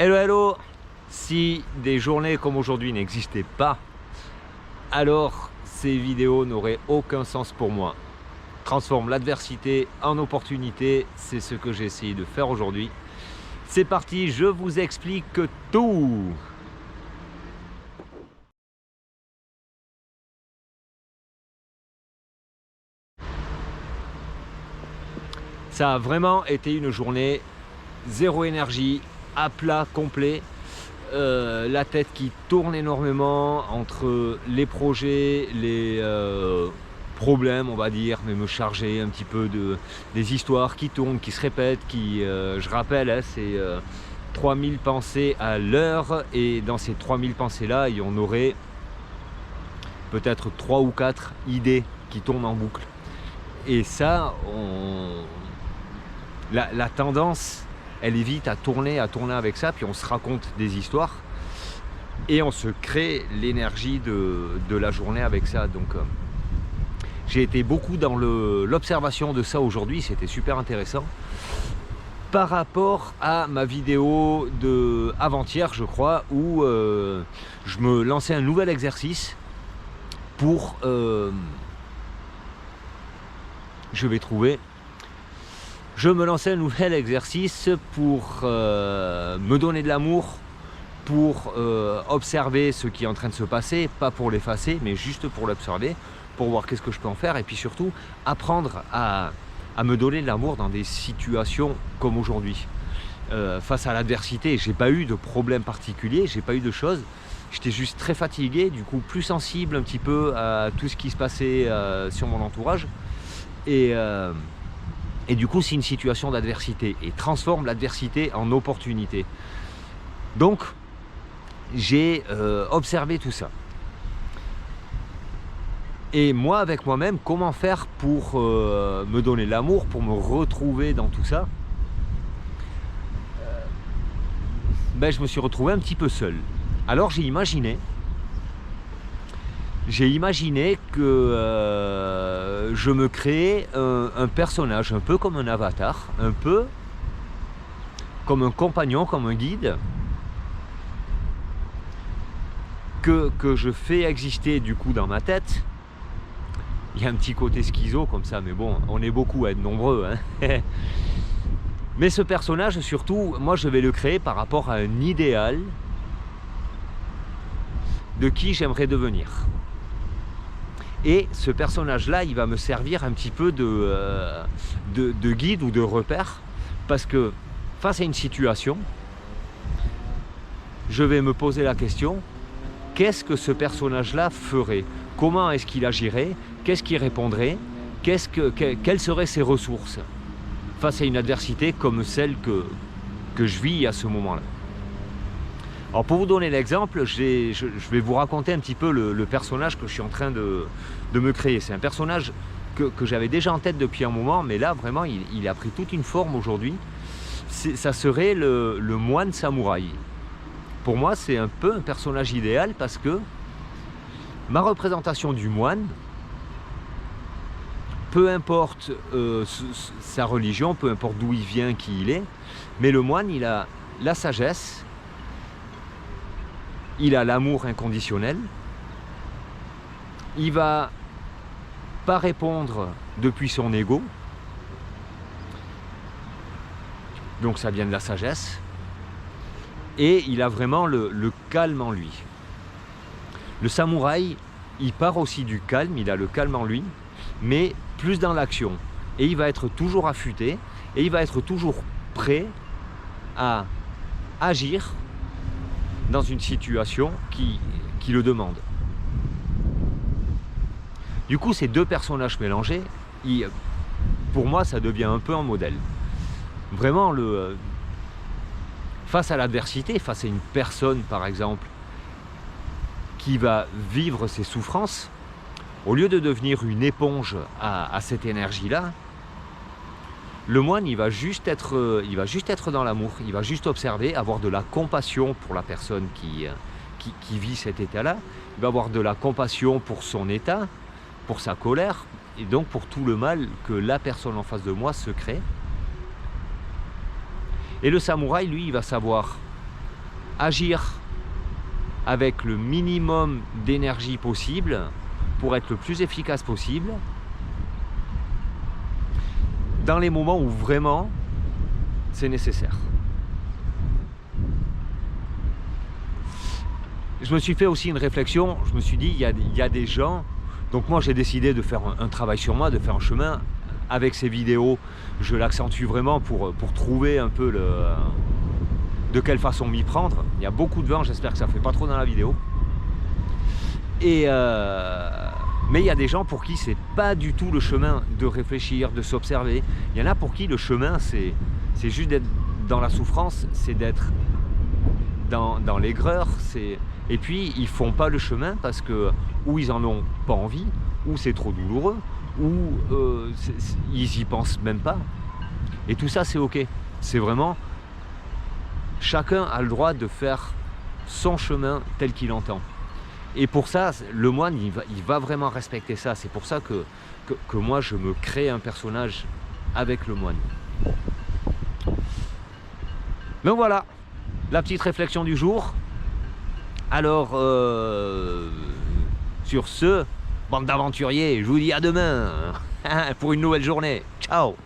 Hello hello. Si des journées comme aujourd'hui n'existaient pas, alors ces vidéos n'auraient aucun sens pour moi. Transforme l'adversité en opportunité, c'est ce que j'ai essayé de faire aujourd'hui. C'est parti, je vous explique tout. Ça a vraiment été une journée zéro énergie, à plat complet. La tête qui tourne énormément entre les projets, les problèmes on va dire, mais me charger un petit peu des histoires qui tournent, qui se répètent, je rappelle, hein, c'est 3000 pensées à l'heure, et dans ces 3000 pensées là, il y en aurait peut-être 3 ou 4 idées qui tournent en boucle. Et ça, la tendance, elle est vite à tourner avec ça, puis on se raconte des histoires et on se crée l'énergie de la journée avec ça. Donc j'ai été beaucoup dans l'observation de ça aujourd'hui, c'était super intéressant. Par rapport à ma vidéo de avant-hier, je crois, où je me lançais un nouvel exercice pour... Je me lançais un nouvel exercice pour me donner de l'amour, pour observer ce qui est en train de se passer, pas pour l'effacer, mais juste pour l'observer, pour voir qu'est-ce que je peux en faire, et puis surtout apprendre à me donner de l'amour dans des situations comme aujourd'hui. Face à l'adversité, j'ai pas eu de problème particulier, j'ai pas eu de choses, j'étais juste très fatigué, du coup plus sensible un petit peu à tout ce qui se passait sur mon entourage, et du coup, c'est une situation d'adversité, et transforme l'adversité en opportunité. Donc, j'ai observé tout ça. Et moi, avec moi-même, comment faire pour me donner de l'amour, pour me retrouver dans tout ça? Je me suis retrouvé un petit peu seul. Alors, j'ai imaginé que je me créais un personnage, un peu comme un avatar, un peu comme un compagnon, comme un guide, que je fais exister du coup dans ma tête. Il y a un petit côté schizo comme ça, mais bon, on est beaucoup à être nombreux, hein. Mais ce personnage, surtout, moi je vais le créer par rapport à un idéal de qui j'aimerais devenir. Et ce personnage-là, il va me servir un petit peu de guide ou de repère, parce que face à une situation, je vais me poser la question, qu'est-ce que ce personnage-là ferait? Comment est-ce qu'il agirait? Qu'est-ce qu'il répondrait? Quelles seraient ses ressources face à une adversité comme celle que je vis à ce moment-là? Alors pour vous donner l'exemple, je vais vous raconter un petit peu le personnage que je suis en train de me créer. C'est un personnage que j'avais déjà en tête depuis un moment, mais là vraiment il a pris toute une forme aujourd'hui. Ça serait le moine samouraï. Pour moi, c'est un peu un personnage idéal, parce que ma représentation du moine, peu importe sa religion, peu importe d'où il vient, qui il est, mais le moine, il a la sagesse, il a l'amour inconditionnel, il va pas répondre depuis son ego, donc ça vient de la sagesse, et il a vraiment le calme en lui. Le samouraï, il part aussi du calme, il a le calme en lui, mais plus dans l'action, et il va être toujours affûté, et il va être toujours prêt à agir dans une situation qui le demande. Du coup, ces deux personnages mélangés, pour moi, ça devient un peu un modèle. Vraiment, face à l'adversité, face à une personne, par exemple, qui va vivre ses souffrances, au lieu de devenir une éponge à cette énergie-là, le moine, il va juste être dans l'amour, il va juste observer, avoir de la compassion pour la personne qui vit cet état-là, il va avoir de la compassion pour son état, pour sa colère, et donc pour tout le mal que la personne en face de moi se crée. Et le samouraï, lui, il va savoir agir avec le minimum d'énergie possible pour être le plus efficace possible dans les moments où vraiment c'est nécessaire. Je me suis fait aussi une réflexion, je me suis dit, il y a des gens, donc moi j'ai décidé de faire un travail sur moi, de faire un chemin. Avec ces vidéos, je l'accentue vraiment pour trouver un peu de quelle façon m'y prendre. Il y a beaucoup de vent, j'espère que ça ne fait pas trop dans la vidéo. Mais il y a des gens pour qui c'est pas du tout le chemin de réfléchir, de s'observer. Il y en a pour qui le chemin, c'est juste d'être dans la souffrance, c'est d'être dans l'aigreur. Et puis, ils font pas le chemin parce que ou ils en ont pas envie, ou c'est trop douloureux, ou ils y pensent même pas. Et tout ça, c'est ok. C'est vraiment... Chacun a le droit de faire son chemin tel qu'il entend. Et pour ça, le moine, il va vraiment respecter ça. C'est pour ça que moi, je me crée un personnage avec le moine. Donc voilà, la petite réflexion du jour. Alors, sur ce, bande d'aventuriers, je vous dis à demain pour une nouvelle journée. Ciao!